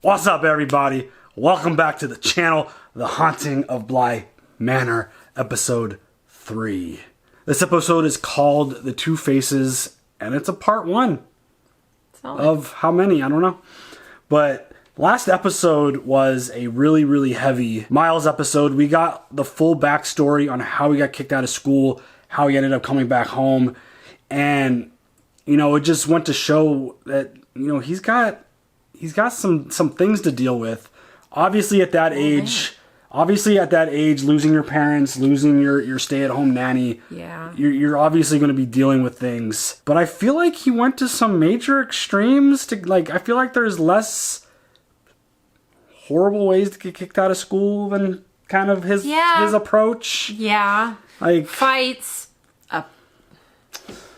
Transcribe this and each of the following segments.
What's up, everybody? Welcome back to the channel, The Haunting of Bly Manor, episode 3. This episode is called The Two Faces, and it's a part 1 of how many? I don't know. But last episode was a really heavy Miles episode. We got the full backstory on how he got kicked out of school, how he ended up coming back home, and, you know, it just went to show that, you know, he's got some things to deal with. Obviously at that age, losing your parents, losing your stay-at-home nanny, you're obviously going to be dealing with things. But I feel like he went to some major extremes to, like, I feel like there's less horrible ways to get kicked out of school than kind of his approach. Yeah. Like fights.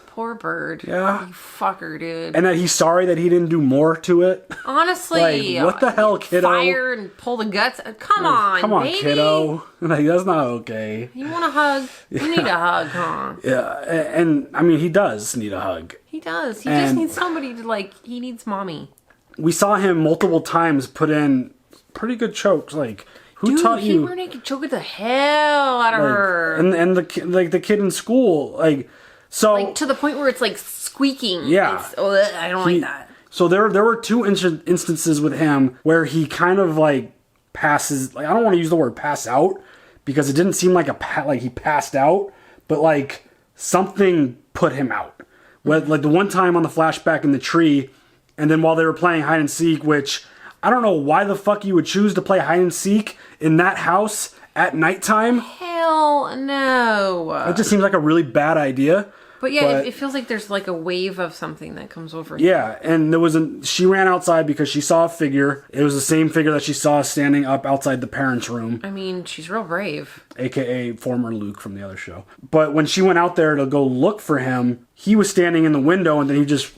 Poor bird. Yeah. You fucker, dude. And that he's sorry that he didn't do more to it. Honestly. Like, what the hell, kiddo? Fire and pull the guts. Come on, baby. Kiddo. Like, that's not okay. You want a hug? You need a hug, huh? Yeah, and I mean, he does need a hug. He does. He just needs somebody to, like, he needs mommy. We saw him multiple times put in pretty good chokes. Like, who taught you? Dude, he really choked the hell out of her. And the kid in school, like, so, like, to the point where it's like squeaking. Yeah. I don't like that. So there were two instances with him where he kind of like passes. Like, I don't want to use the word pass out because it didn't seem like like he passed out, but like something put him out. Like the one time on the flashback in the tree, and then while they were playing hide and seek, which I don't know why the fuck you would choose to play hide and seek in that house at nighttime. Hell no. It just seems like a really bad idea. But yeah, it feels like there's like a wave of something that comes over him. Yeah, and she ran outside because she saw a figure. It was the same figure that she saw standing up outside the parents' room. I mean, she's real brave. AKA former Luke from the other show. But when she went out there to go look for him, he was standing in the window and then he just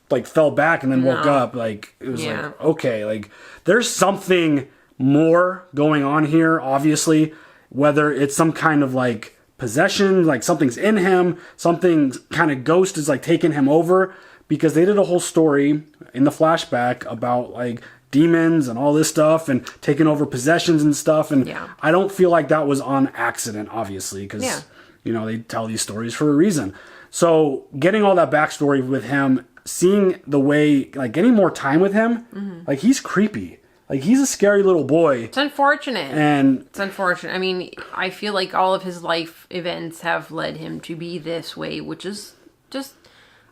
like fell back and then woke up. Like, it was like, okay, like there's something more going on here, obviously. Whether it's some kind of like possession, like something's in him, something kind of ghost is like taking him over, because they did a whole story in the flashback about like demons and all this stuff and taking over possessions and stuff, and I don't feel like that was on accident, obviously, because you know, they tell these stories for a reason. So getting all that backstory with him, seeing the way, like getting more time with him, like he's creepy. Like, he's a scary little boy. It's unfortunate. It's unfortunate. I mean, I feel like all of his life events have led him to be this way, which is just...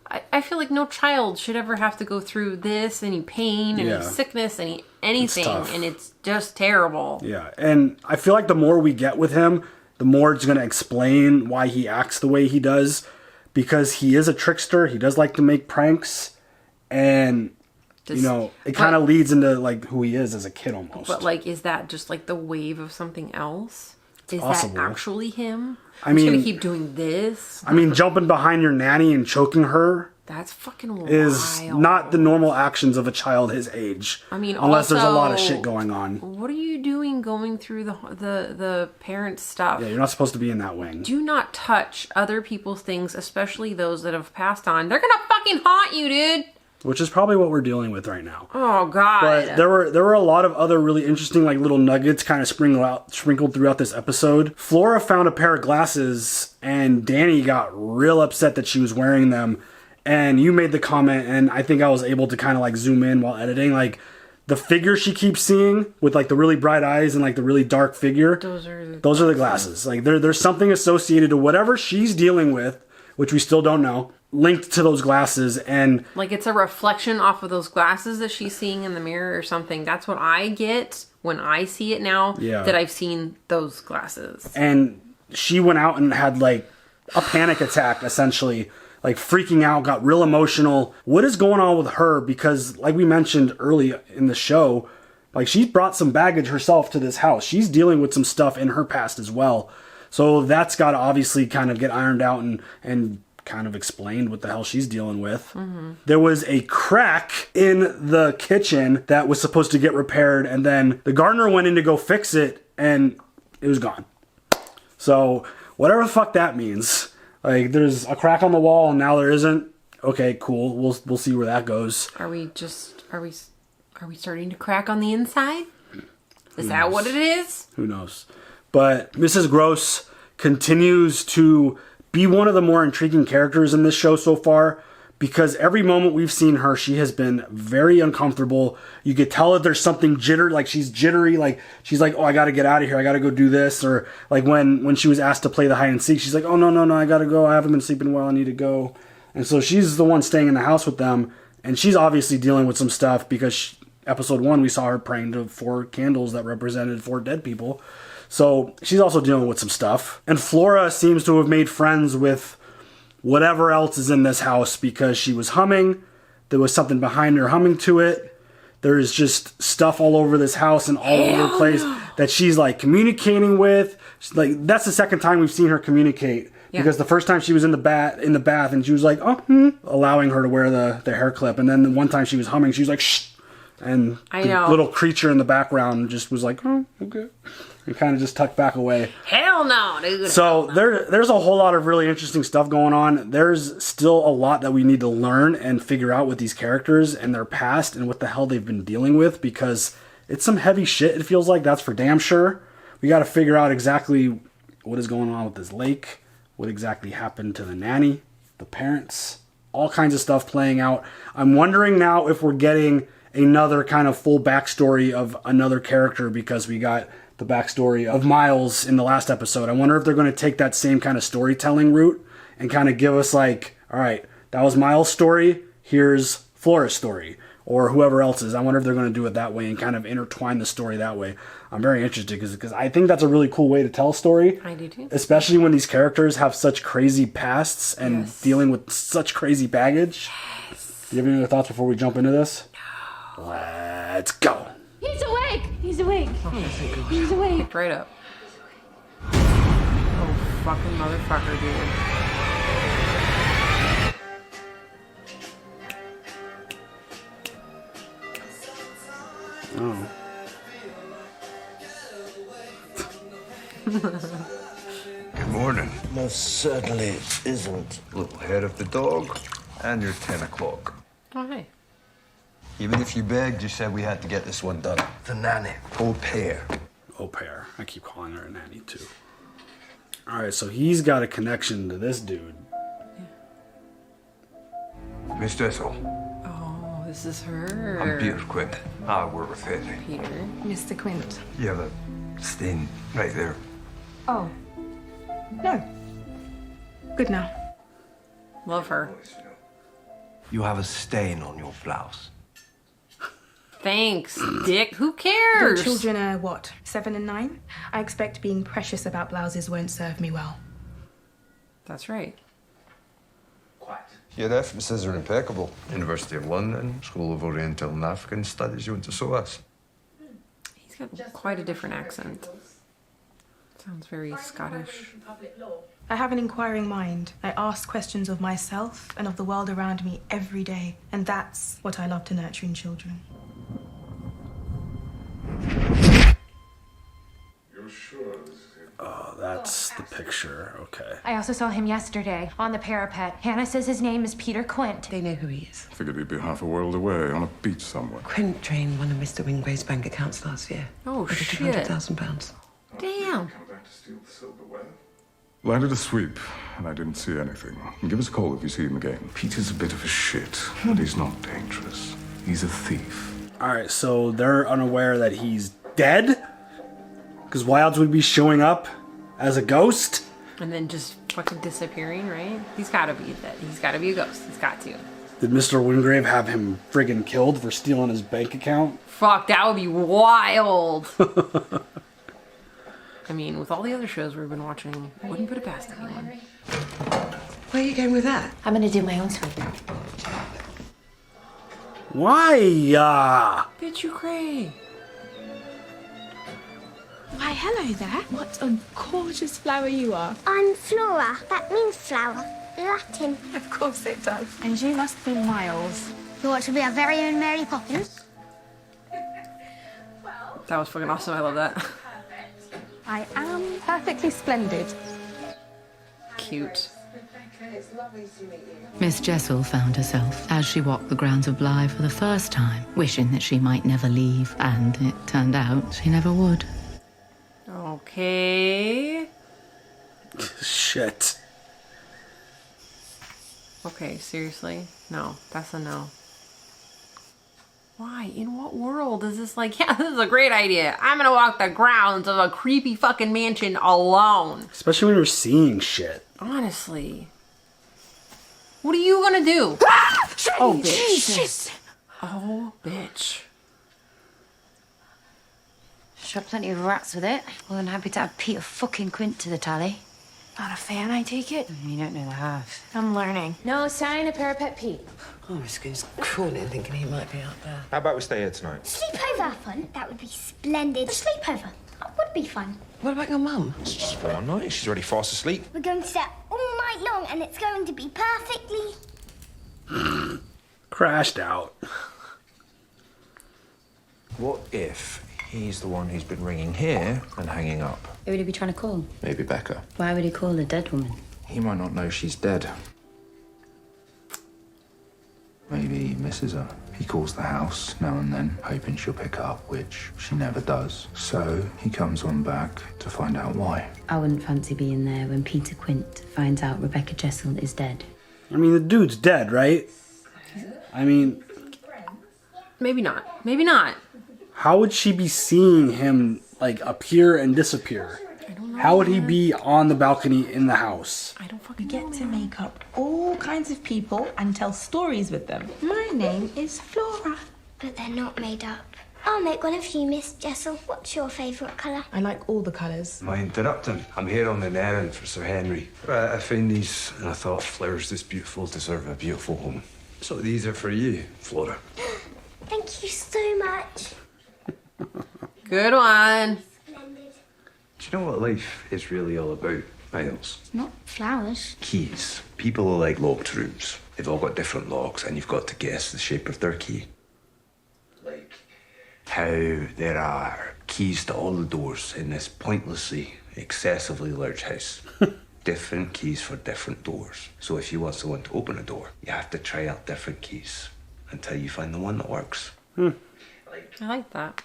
I feel like no child should ever have to go through this, any pain, any sickness, anything. And it's just terrible. Yeah, and I feel like the more we get with him, the more it's going to explain why he acts the way he does. Because he is a trickster. He does like to make pranks. And... you know, it kind of leads into, like, who he is as a kid almost. But, like, is that just, like, the wave of something else? Is that actually him? I mean... he's going to keep doing this? I mean, jumping behind your nanny and choking her... that's fucking wild. Is not the normal actions of a child his age. I mean, unless there's a lot of shit going on. What are you doing going through the parent stuff? Yeah, you're not supposed to be in that wing. Do not touch other people's things, especially those that have passed on. They're going to fucking haunt you, dude! Which is probably what we're dealing with right now. Oh, God. But there were a lot of other really interesting, like, little nuggets kind of sprinkled throughout this episode. Flora found a pair of glasses, and Dani got real upset that she was wearing them. And you made the comment, and I think I was able to kind of, like, zoom in while editing. Like, the figure she keeps seeing with, like, the really bright eyes and, like, the really dark figure. Those are the glasses. Like, there's something associated to whatever she's dealing with, which we still don't know, linked to those glasses. And like, it's a reflection off of those glasses that she's seeing in the mirror or something. That's what I get when I see it now, that I've seen those glasses. And she went out and had like a panic attack, essentially, like freaking out, got real emotional. What is going on with her? Because like we mentioned early in the show, like she's brought some baggage herself to this house. She's dealing with some stuff in her past as well. So that's got to obviously kind of get ironed out and kind of explained what the hell she's dealing with. There was a crack in the kitchen that was supposed to get repaired, and then the gardener went in to go fix it, and it was gone. So whatever the fuck that means. Like, there's a crack on the wall, and now there isn't. Okay, cool. We'll see where that goes. Are we Are we starting to crack on the inside? Is that what it is? Who knows? But Mrs. Gross continues to be one of the more intriguing characters in this show so far, because every moment we've seen her, she has been very uncomfortable. You could tell that there's something like she's jittery, like she's like, oh, I gotta get out of here, I gotta go do this. Or like when she was asked to play the hide and seek, she's like, oh, no, I gotta go, I haven't been sleeping well, I need to go. And so she's the one staying in the house with them, and she's obviously dealing with some stuff because episode 1, we saw her praying to 4 candles that represented 4 dead people. So she's also dealing with some stuff. And Flora seems to have made friends with whatever else is in this house because she was humming. There was something behind her humming to it. There is just stuff all over this house and all over the place that she's like communicating with. Like, that's the second time we've seen her communicate. Yeah. Because the first time she was in the bath and she was like, allowing her to wear the hair clip. And then the one time she was humming, she was like, shh. And the little creature in the background just was like, oh, okay. And kind of just tucked back away. Hell no, dude. So there's a whole lot of really interesting stuff going on. There's still a lot that we need to learn and figure out with these characters and their past and what the hell they've been dealing with, because it's some heavy shit, it feels like. That's for damn sure. We got to figure out exactly what is going on with this lake, what exactly happened to the nanny, the parents, all kinds of stuff playing out. I'm wondering now if we're getting another kind of full backstory of another character, because we got the backstory of Miles in the last episode. I wonder if they're going to take that same kind of storytelling route and kind of give us like, all right, that was Miles' story, here's Flora's story, or whoever else's. I wonder if they're going to do it that way and kind of intertwine the story that way. I'm very interested because I think that's a really cool way to tell a story. I do too. Especially when these characters have such crazy pasts and dealing with such crazy baggage. Yes. Do you have any other thoughts before we jump into this? No. Let's go. He's awake! He's awake! Oh, he's awake! Right up. Oh, fucking motherfucker, dude. Oh. Good morning. Most certainly it isn't. Little head of the dog, and your 10 o'clock. Oh, hey. Even if you begged, you said we had to get this one done. The nanny. Au pair. Au pair. I keep calling her a nanny, too. Alright, so he's got a connection to this dude. Miss Jessel. Oh, this is her. I'm Peter Quint. I work with Eddie. Peter. Mr. Quint. You have a stain right there. Oh. No. Good now. Love her. You have a stain on your blouse. Thanks, Dick. Who Your cares? children are what, 7 and 9? I expect being precious about blouses won't serve me well. That's right. Your references are impeccable. University of London, School of Oriental and African Studies. You went to SOAS. He's got quite a different accent. Sounds very Scottish. I have an inquiring mind. I ask questions of myself and of the world around me every day, and that's what I love to nurture in children. Oh, that's the picture. Okay. I also saw him yesterday on the parapet. Hannah says his name is Peter Quint. They know who he is. Figured he'd be half a world away on a beach somewhere. Quint drained one of Mr. Wingway's bank accounts last year. Oh, Over shit. £200,000. Damn. Landed a sweep, and I didn't see anything. And give us a call if you see him again. Peter's a bit of a shit, but he's not dangerous. He's a thief. Alright, so they're unaware that he's dead? Because Wilds would be showing up as a ghost? And then just fucking disappearing, right? He's gotta be dead. He's gotta be a ghost. He's got to. Did Mr. Wingrave have him friggin' killed for stealing his bank account? Fuck, that would be wild. I mean, with all the other shows we've been watching, I wouldn't put it past anyone. Where are you going with that? I'm gonna do my own sweep. Why? Bitch, you cray. Why, hello there. What a gorgeous flower you are. I'm Flora. That means flower. Latin. Of course it does. And you must be Miles. You want to be our very own Mary Poppins? That was fucking awesome. I love that. I am perfectly splendid. Cute. It's lovely to meet you. Miss Jessel found herself, as she walked the grounds of Bly for the first time, wishing that she might never leave, and it turned out she never would. Okay. Shit. Okay, seriously? No, that's a no. Why? In what world is this like, yeah, this is a great idea. I'm gonna walk the grounds of a creepy fucking mansion alone. Especially when you're seeing shit. Honestly. What are you gonna do? Oh, bitch. Jesus! Oh, bitch. Shot plenty of rats with it. More than happy to add Peter fucking Quint to the tally. Not a fan, I take it? You don't know the half. I'm learning. No sign of Parapet Pete. I was going to call in thinking he might be out there. How about we stay here tonight? Sleepover fun? That would be splendid. A sleepover? That would be fun. What about your mum? It's just for one night. She's already fast asleep. We're going to stay all night long and it's going to be perfectly... Crashed out. What if he's the one who's been ringing here and hanging up? Who would he be trying to call? Maybe Becca. Why would he call the dead woman? He might not know she's dead. Maybe he misses her. He calls the house now and then, hoping she'll pick up, which she never does. So he comes on back to find out why. I wouldn't fancy being there when Peter Quint finds out Rebecca Jessel is dead. I mean, the dude's dead, right? I mean... Maybe not. Maybe not. How would she be seeing him, like, appear and disappear? I don't know. How would he be on the balcony in the house? I don't fucking Get to make up all kinds of people and tell stories with them. My name is Flora. But they're not made up. I'll make one of you, Miss Jessel. What's your favourite colour? I like all the colours. Am I interrupting? I'm here on an errand for Sir Henry. I found these and I thought flowers this beautiful deserve a beautiful home. So these are for you, Flora. Thank you so much. Good one. Splendid. Do you know what life is really all about, Miles? Not flowers. Keys. People are like locked rooms. They've all got different locks and you've got to guess the shape of their key. Like how there are keys to all the doors in this pointlessly, excessively large house. Different keys for different doors. So if you want someone to open a door, you have to try out different keys until you find the one that works. I like that.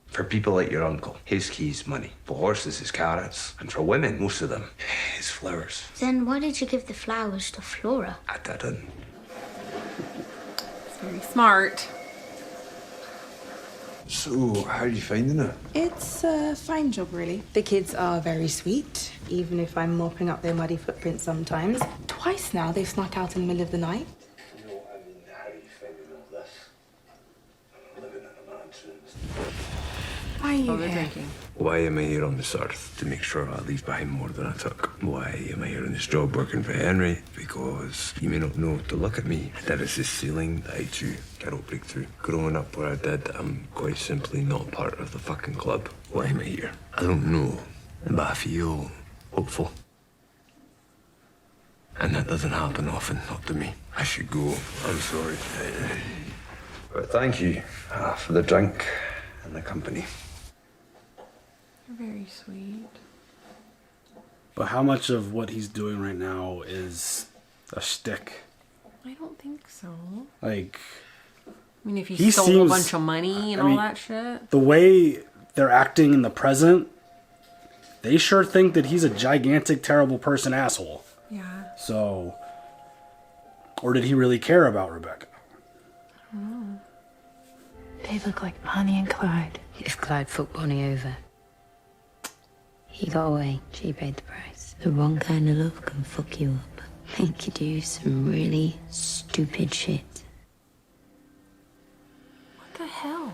For people like your uncle, his key's money. For horses, it's carrots. And for women, most of them, it's flowers. Then why did you give the flowers to Flora? I didn't. It's very smart. So, how are you finding it? It's a fine job, really. The kids are very sweet, even if I'm mopping up their muddy footprints sometimes. Twice now they've snuck out in the middle of the night. No, I mean, how are you finding all this? Living in a mansion. Why are you They're here? drinking. Why am I here on this earth? To make sure I leave behind more than I took. Why am I here on this job working for Henry? Because you may not know to look at me. There is this ceiling that I too cannot break through. Growing up where I did, I'm quite simply not part of the fucking club. Why am I here? I don't know, but I feel hopeful. And that doesn't happen often, not to me. I should go. I'm sorry. But thank you for the drink and the company. You're very sweet. But how much of what he's doing right now is a shtick? I don't think so. Like, I mean, if He he stole a seems- bunch of money and I all mean, that shit. the way they're acting in the present, they sure think that he's a gigantic, terrible person asshole. Yeah. So, or did he really care about Rebecca? I don't know. They look like Bonnie and Clyde. If Clyde fucked Bonnie over, he got away. She paid the price. The wrong kind of love can fuck you up. Make you do some really stupid shit. What the hell?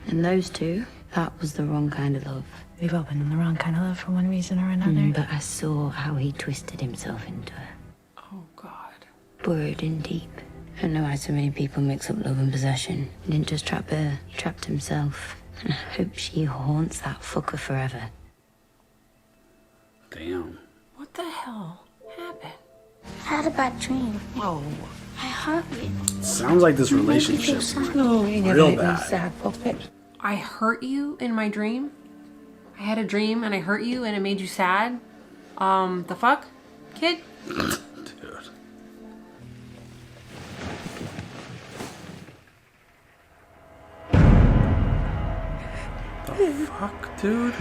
And those two, that was the wrong kind of love. We've all been in the wrong kind of love for one reason or another. But I saw how he twisted himself into her. Oh, God. Buried in deep. I know why so many people mix up love and possession. He didn't just trap her, he trapped himself. And I hope she haunts that fucker forever. Damn. What the hell happened? I had a bad dream. Whoa. I hurt you. Sounds like this relationship went real bad. I hurt you in my dream? I had a dream and I hurt you and it made you sad? The fuck? Kid? Dude. The fuck, dude?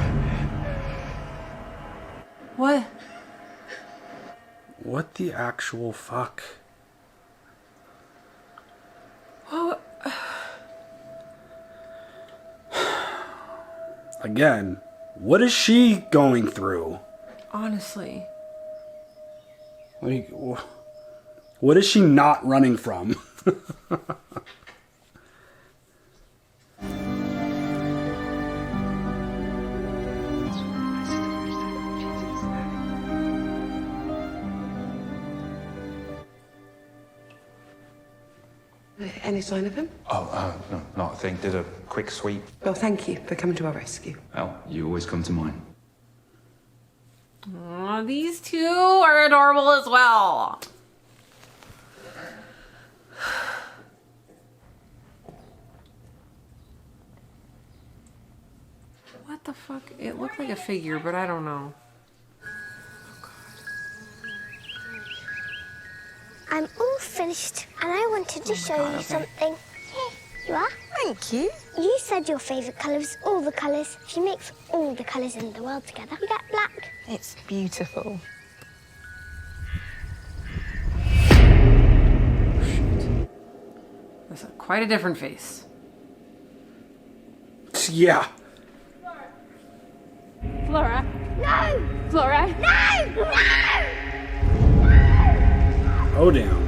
What? What the actual fuck? Oh. Again, what is she going through? Honestly. Like, what is she not running from? Any sign of him? Oh, no, not a thing. Did a quick sweep. Well, thank you for coming to our rescue. Oh, you always come to mine. Aw, these two are adorable as well. What the fuck? It looked like a figure, but I don't know. I'm all finished, and I wanted to show you something. Here, you are. Thank you. You said your favourite colour is all the colours. If you mix all the colours in the world together, you get black. It's beautiful. That's quite a different face. Yeah. Flora. No! Flora. No! No! Oh, damn.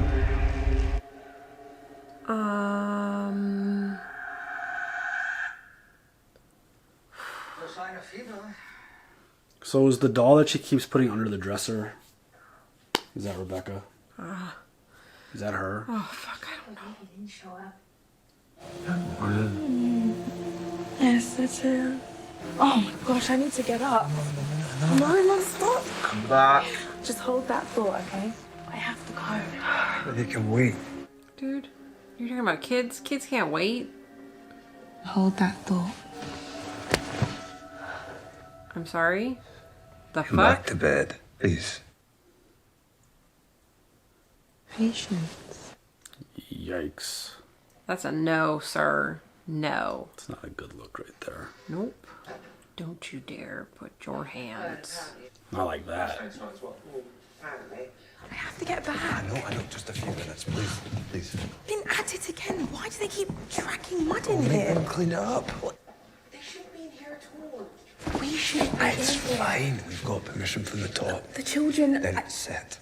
So is the doll that she keeps putting under the dresser? Is that Rebecca? Is that her? Oh, fuck, I don't know. Yes, that's it. Oh my gosh, I need to get up. No, stop. Come back. Just hold that thought, okay? I have to go. They can wait. Dude, you're talking about kids? Kids can't wait. Hold that thought. I'm sorry? The Come back fuck? to bed, please. Patience. Yikes. That's a no, sir. No. It's not a good look right there. Nope. Don't you dare put your hands. Not like that. I have to get back. I know, just a few minutes, please. Please. Been at it again. Why do they keep tracking mud in Make here? them clean it up. They shouldn't be in here at all. We should be It's in here. fine. We've got permission from the top. The children... Then it's set.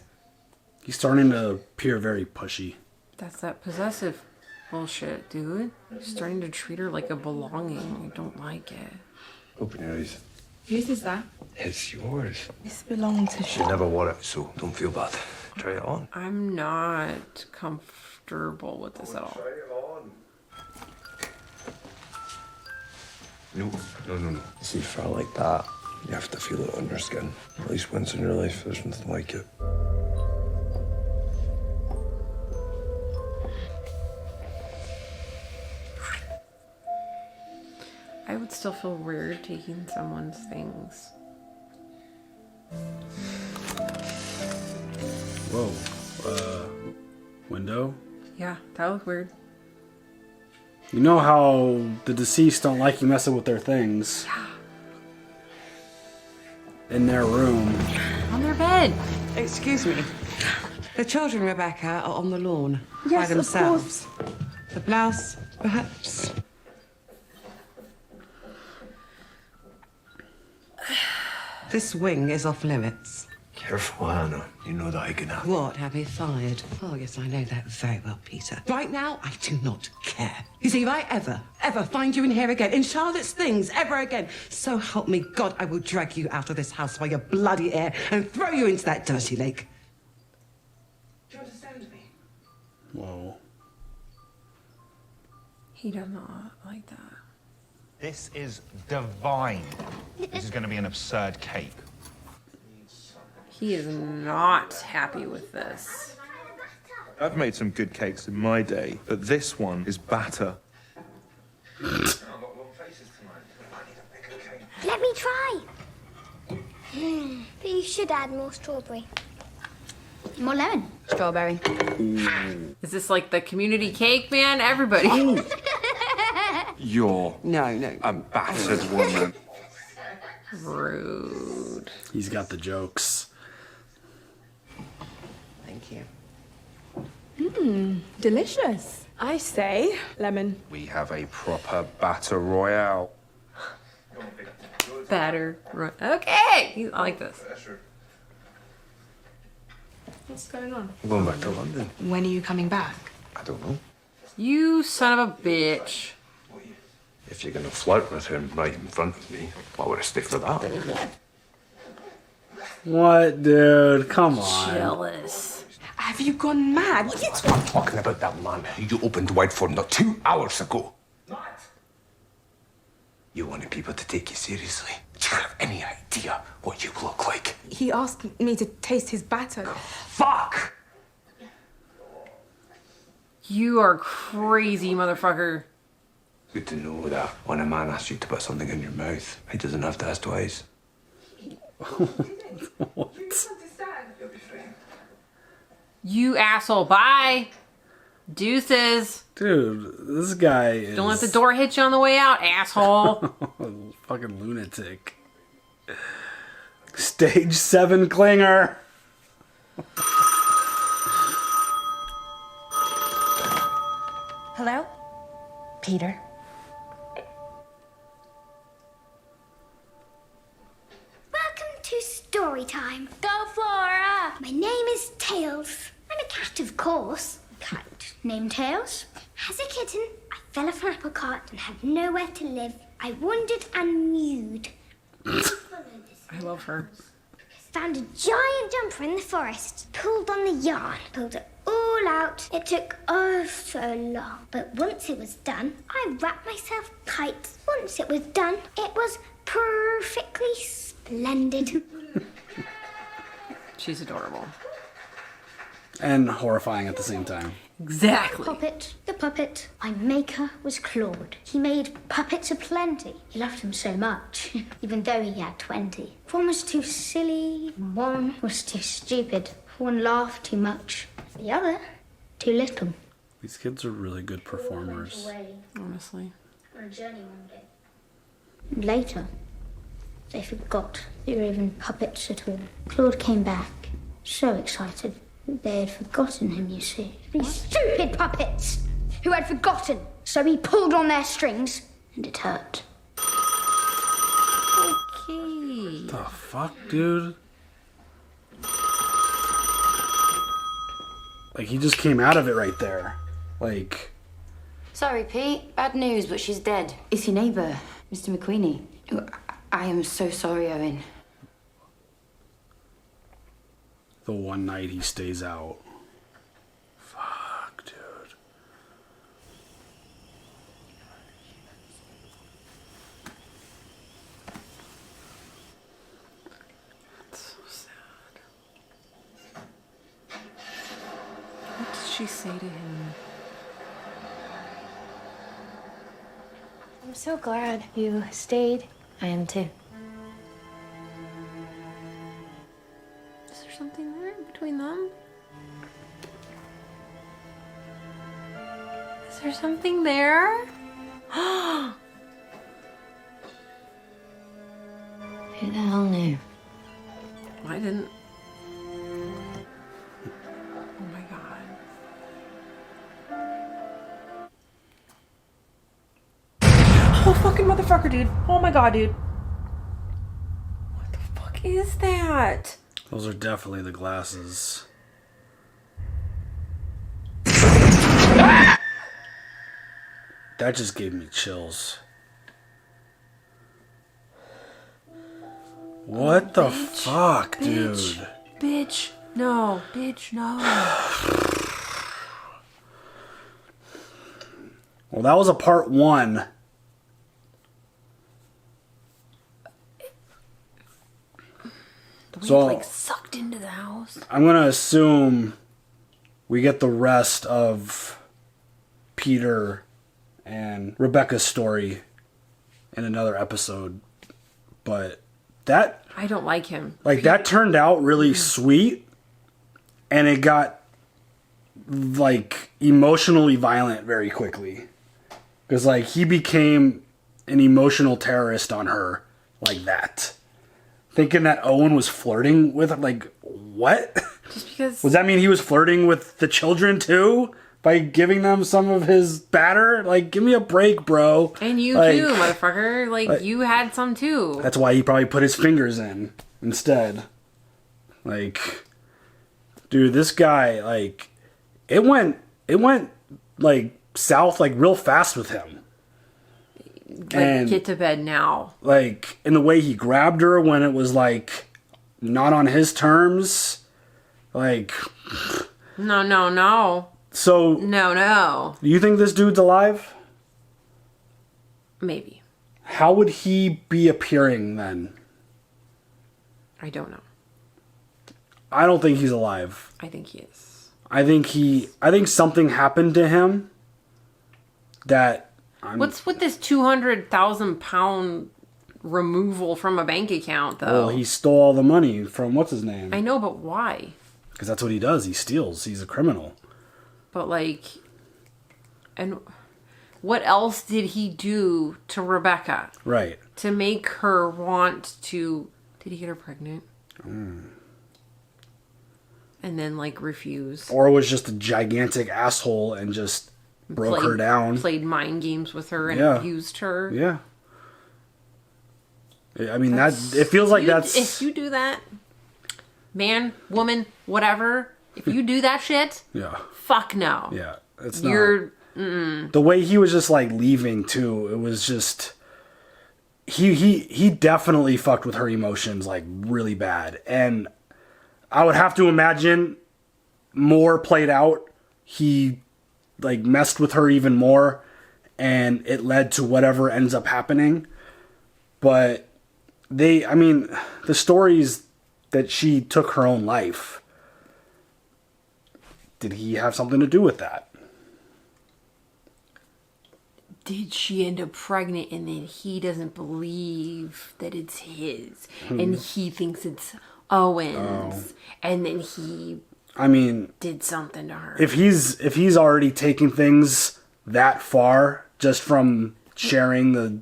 He's starting to appear very pushy. That's that possessive bullshit, dude. You're starting to treat her like a belonging. I don't like it. Open your eyes. Whose is that? It's yours. This belonged to You never wore it, so don't feel bad. Try it on. I'm not comfortable with this at all. Try it on. No. You see, for like that, you have to feel it on your skin. At least once in your life, there's nothing like it. I would still feel weird taking someone's things. Whoa. Window? Yeah, that looked weird. You know how the deceased don't like you messing with their things. Yeah. In their room. On their bed. Excuse me. The children, Rebecca, are on the lawn by Yes, of themselves. The blouse, perhaps. This wing is off limits. Careful, Hannah. You know that I can have. What, have you fired? Oh, yes, I know that very well, Peter. Right now, I do not care. You see, if I ever find you in here again, in Charlotte's things, ever again, so help me God, I will drag you out of this house by your bloody hair and throw you into that dirty lake. Do you understand me? Whoa. He does not like that. This is divine. This is going to be an absurd cake. He is not happy with this. I've made some good cakes in my day, but this one is batter. Let me try. But you should add more strawberry. More lemon. Strawberry. Is this like the community cake, man? Everybody. You're No. a battered woman. Rude. He's got the jokes. Thank you. Delicious. I say lemon. We have a proper batter royale. Batter. Okay. I like this. What's going on? I'm going back to London. When are you coming back? I don't know. You son of a bitch. If you're gonna flirt with him right in front of me, why would I stay for that? What, dude? Come on. Jealous. Have you gone mad? I'm talking about that man who you opened wide for not 2 hours ago. You wanted people to take you seriously. Do you have any idea what you look like? He asked me to taste his batter. Fuck! You are crazy, motherfucker. Good to know that when a man asks you to put something in your mouth, he doesn't have to ask twice. What? You asshole. Bye. Deuces. Dude, this guy is... Don't let the door hit you on the way out, asshole. Fucking lunatic. Stage 7 clinger. Hello? Peter? Welcome to story time. Go, Flora! My name is Tails. I'm a cat, of course. Cat named Tails. As a kitten, I fell off an apple cart and had nowhere to live. I wandered and mewed. I love her. Found a giant jumper in the forest. Pulled on the yarn. Pulled it all out. It took oh so long. But once it was done, I wrapped myself tight. Once it was done, it was perfectly splendid. She's adorable. And horrifying at the same time. Exactly. The puppet. My maker was Claude. He made puppets aplenty. He loved them so much, even though he had 20. One was too silly, one was too stupid. One laughed too much, the other too little. These kids are really good performers. Honestly. On a journey one day. Later, they forgot they were even puppets at all. Claude came back, so excited. They had forgotten him, you see. These stupid puppets who had forgotten. So he pulled on their strings, and it hurt. Okay. The fuck, dude? Like, he just came out of it right there. Like... Sorry, Pete. Bad news, but she's dead. It's your neighbour, Mr. McQueenie. I am so sorry, Owen. The one night he stays out. Fuck, dude. That's so sad. What did she say to him? I'm so glad you stayed. I am too. Is there something there between them? Is there something there? Who the hell knew? I didn't. Oh my god. Oh, fucking motherfucker, dude. Oh my god, dude. What the fuck is that? Those are definitely the glasses. That just gave me chills. What the fuck, dude? Bitch, no. Bitch, no. Well, that was a part 1. The way So, it, like, sucked into the house. I'm gonna assume we get the rest of Peter and Rebecca's story in another episode. But that... I don't like him. Like, that turned out really sweet. and it got like emotionally violent very quickly. Because like he became an emotional terrorist on her like that. Thinking that Owen was flirting with her, like, what? Just because... Does that mean he was flirting with the children too? By giving them some of his batter? Like, give me a break, bro. And you like, too, motherfucker. Like, you had some too. That's why he probably put his fingers in instead. Like, dude, this guy, like, it went, like, south, like, real fast with him. Like, and, get to bed now. Like, in the way he grabbed her when it was, like, not on his terms. Like... No. So... No. Do you think this dude's alive? Maybe. How would he be appearing then? I don't know. I don't think he's alive. I think he is. I think something happened to him that... What's with this 200,000 pound removal from a bank account, though? Well, he stole all the money from what's his name? I know, but why? Because that's what he does. He steals. He's a criminal. But, like... And what else did he do to Rebecca? Right. To make her want to... Did he get her pregnant? And then, like, refuse? Or was just a gigantic asshole and just... broke her down. Played mind games with her and abused her. Yeah. I mean, it feels like that's... If you do that, man, woman, whatever, if you do that shit, fuck no. Yeah, it's not. The way he was just, like, leaving, too, it was just... He definitely fucked with her emotions, like, really bad. And I would have to imagine more played out. He... like messed with her even more and it led to whatever ends up happening. But the stories that she took her own life, did he have something to do with that? Did she end up pregnant and then he doesn't believe that it's his and he thinks it's Owen's and then he did something to her. If he's already taking things that far just from sharing the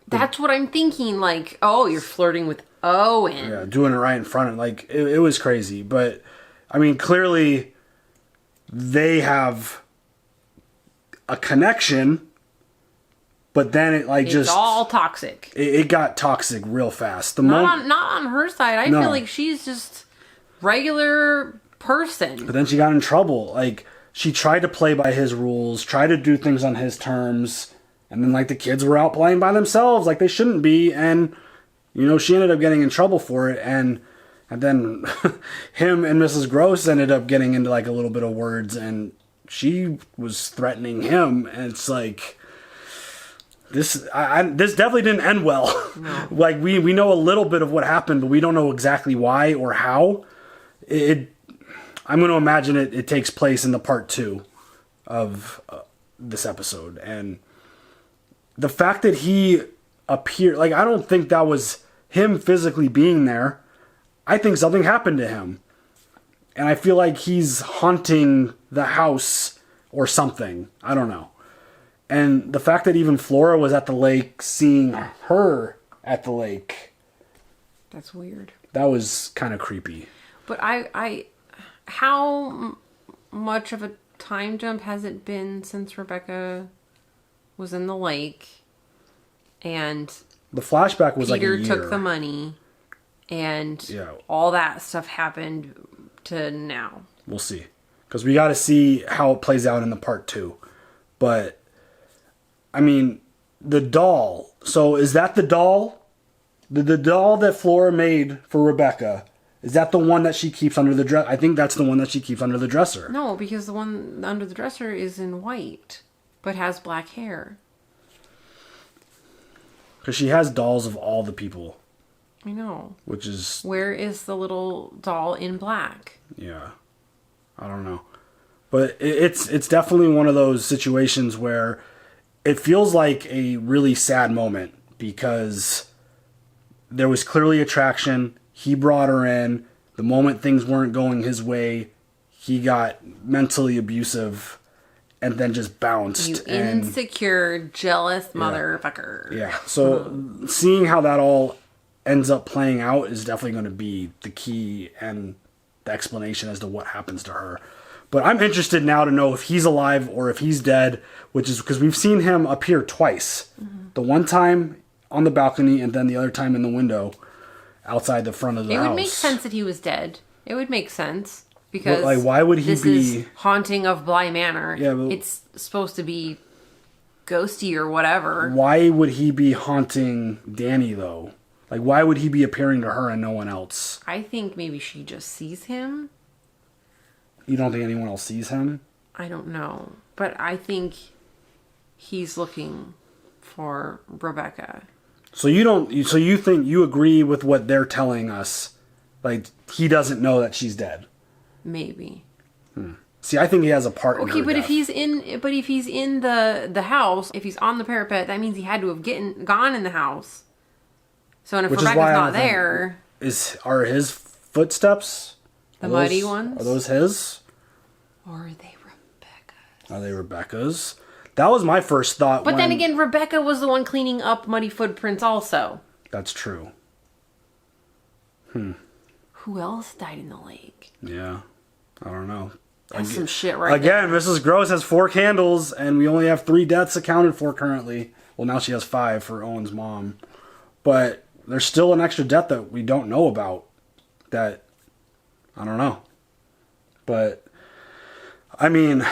that's what I'm thinking. Like, oh, you're flirting with Owen. Yeah, doing it right in front of like it was crazy. But I mean, clearly they have a connection. But then it like it's all toxic. It got toxic real fast. Not on her side. I feel like she's just regular person. But then she got in trouble. Like, she tried to play by his rules, tried to do things on his terms, and then, like, the kids were out playing by themselves like they shouldn't be, and, you know, she ended up getting in trouble for it, and then him and Mrs. Gross ended up getting into, like, a little bit of words, and she was threatening him, and it's like... This definitely didn't end well. No. Like, we know a little bit of what happened, but we don't know exactly why or how. I'm going to imagine it takes place in the part 2 of this episode. And the fact that he appeared... Like, I don't think that was him physically being there. I think something happened to him. And I feel like he's haunting the house or something. I don't know. And the fact that even Flora was at the lake seeing her at the lake. That's weird. That was kind of creepy. But how much of a time jump has it been since Rebecca was in the lake and the flashback was Peter like a year. took the money and all that stuff happened to now? We'll see. Because we got to see how it plays out in the part 2. But... I mean, the doll. So is that the doll? The doll that Flora made for Rebecca, is that the one that she keeps under the dress? I think that's the one that she keeps under the dresser. No, because the one under the dresser is in white, but has black hair. Because she has dolls of all the people. I know. Which is... Where is the little doll in black? Yeah. I don't know. But it's definitely one of those situations where... It feels like a really sad moment because there was clearly attraction. He brought her in. The moment things weren't going his way, he got mentally abusive and then just bounced. You insecure, jealous motherfucker. Yeah. So seeing how that all ends up playing out is definitely going to be the key and the explanation as to what happens to her. But I'm interested now to know if he's alive or if he's dead, which is because we've seen him appear twice. The one time on the balcony and then the other time in the window outside the front of the house. It would make sense that he was dead. It would make sense. Because like, why would he this is Haunting of Bly Manor. Yeah, but it's supposed to be ghosty or whatever. Why would he be haunting Dani, though? Like, why would he be appearing to her and no one else? I think maybe she just sees him. You don't think anyone else sees him? I don't know. But I think he's looking for Rebecca. So you think you agree with what they're telling us? Like, he doesn't know that she's dead? Maybe. See, I think he has a part in Okay, her but death. if he's in the house, if he's on the parapet, that means he had to have gone in the house. So and if Rebecca's not there, are his footsteps the muddy ones? Are those his? Or are they Rebecca's? Are they Rebecca's? That was my first thought. But then again, Rebecca was the one cleaning up muddy footprints also. That's true. Who else died in the lake? Yeah. I don't know. That's some shit right Again, Mrs. Gross has 4 candles, and we only have 3 deaths accounted for currently. Well, now she has 5 for Owen's mom. But there's still an extra death that we don't know about. That, I don't know. But, I mean,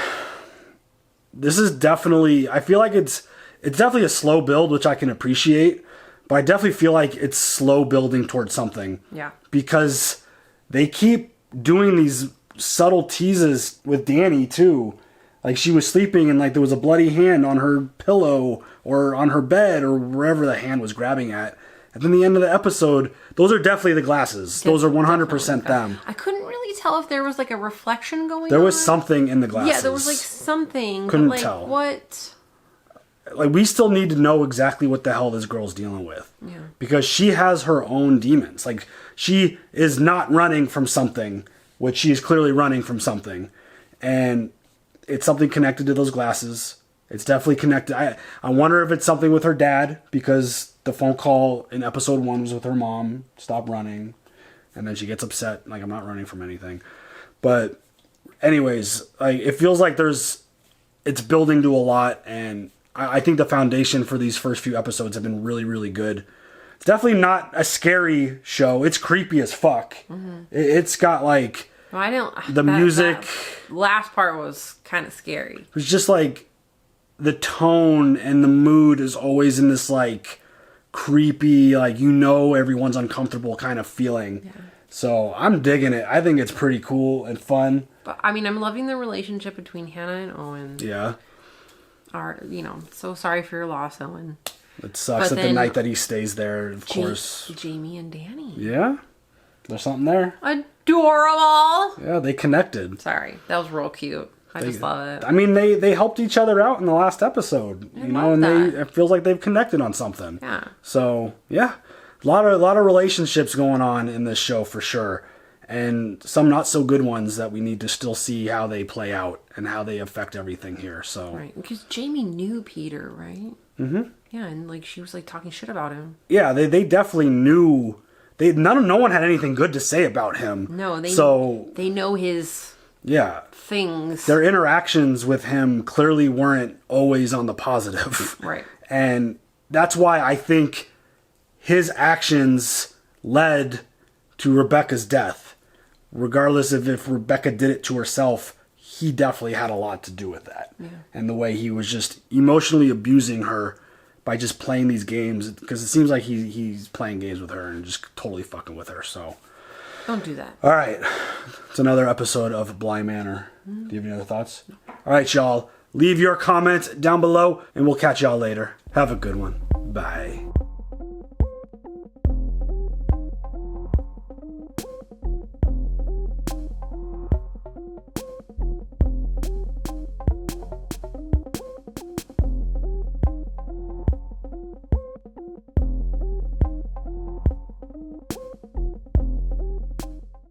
this is definitely, I feel like it's definitely a slow build, which I can appreciate. But I definitely feel like it's slow building towards something. Yeah. Because they keep doing these subtle teases with Dani too. Like she was sleeping and like there was a bloody hand on her pillow or on her bed or wherever the hand was grabbing at. And then the end of the episode, those are definitely the glasses. Those are 100% them. I couldn't really tell if there was like a reflection going on. There was something in the glasses. Yeah, there was like something. Couldn't but, like, tell. What? Like we still need to know exactly what the hell this girl's dealing with. Yeah. Because she has her own demons. Like she is not running from something, which she is clearly running from something. And it's something connected to those glasses. It's definitely connected. I wonder if it's something with her dad, because the phone call in episode 1 was with her mom. Stop running. And then she gets upset. Like, I'm not running from anything. But anyways, like it feels like it's building to a lot. And I think the foundation for these first few episodes have been really, really good. It's definitely not a scary show. It's creepy as fuck. Mm-hmm. It's got like the music. That last part was kind of scary. It's just like the tone and the mood is always in this like creepy, like everyone's uncomfortable kind of feeling. Yeah. So I'm digging it. I think it's pretty cool and fun. But I mean, I'm loving the relationship between Hannah and Owen. Yeah. So sorry for your loss, Owen. It sucks that the night that he stays there, of course. Jamie and Dani. Yeah? There's something there? Adorable! Yeah, they connected. Sorry, that was real cute. I just love it. I mean, they helped each other out in the last episode, it feels like they've connected on something. Yeah. So, yeah. A lot of relationships going on in this show for sure. And some not so good ones that we need to still see how they play out and how they affect everything here. So right, because Jamie knew Peter, right? Mm-hmm. Yeah, and like she was like talking shit about him. Yeah, they definitely knew. No one had anything good to say about him. No, they know his things. Their interactions with him clearly weren't always on the positive. Right. And that's why I think his actions led to Rebecca's death. Regardless of if Rebecca did it to herself, he definitely had a lot to do with that. Yeah. And the way he was just emotionally abusing her by just playing these games, because it seems like he's playing games with her and just totally fucking with her. So don't do that. All right. It's another episode of Bly Manor. Mm-hmm. Do you have any other thoughts? No. All right, y'all. Leave your comments down below, and we'll catch y'all later. Have a good one. Bye.